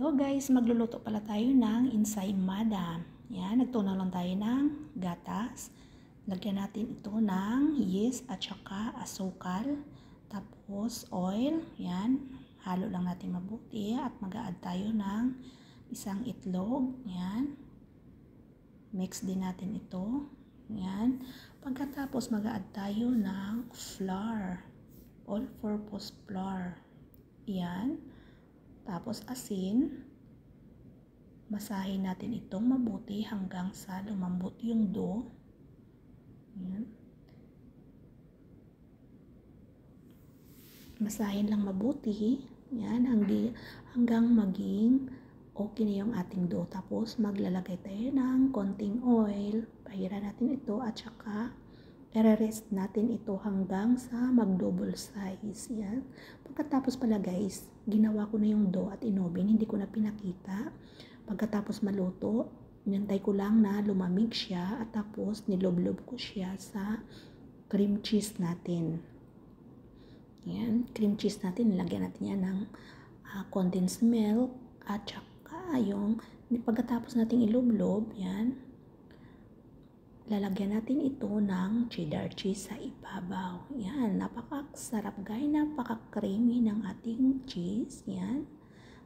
Hello guys, magluluto pala tayo ng ensaymada. Yan, nagtunaw lang tayo ng gatas. Lagyan natin ito ng yeast at saka asukal. Tapos oil. Yan, halo lang natin mabuti at mag-a-add tayo ng isang itlog. Yan, mix din natin ito. Yan, pagkatapos mag-a-add tayo ng flour. All-purpose flour. Yan. Tapos asin, masahin natin itong mabuti hanggang sa lumambot yung dough. Ayan. Masahin lang mabuti. Yan, hanggang maging okay na yung ating dough. Tapos maglalagay tayo ng konting oil. Pahiran natin ito at saka i-rest natin ito hanggang sa mag-double size. Yan. Pagkatapos pala guys, ginawa ko na yung dough at inoven. Hindi ko na pinakita. Pagkatapos maluto, nintay ko lang na lumamig siya at tapos niloblob ko siya sa cream cheese natin. Yan. Cream cheese natin, nilagyan natin yan ng condensed milk at saka yung pagkatapos natin iloblob, yan. Lalagyan natin ito ng cheddar cheese sa ibabaw. Yan, napakasarap guys, napaka-creamy ng ating cheese. Yan,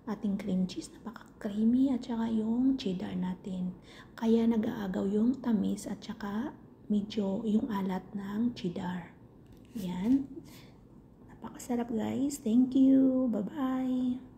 ating cream cheese, napaka-creamy at saka yung cheddar natin. Kaya nag-aagaw yung tamis at saka medyo yung alat ng cheddar. Yan, napakasarap guys. Thank you. Bye-bye.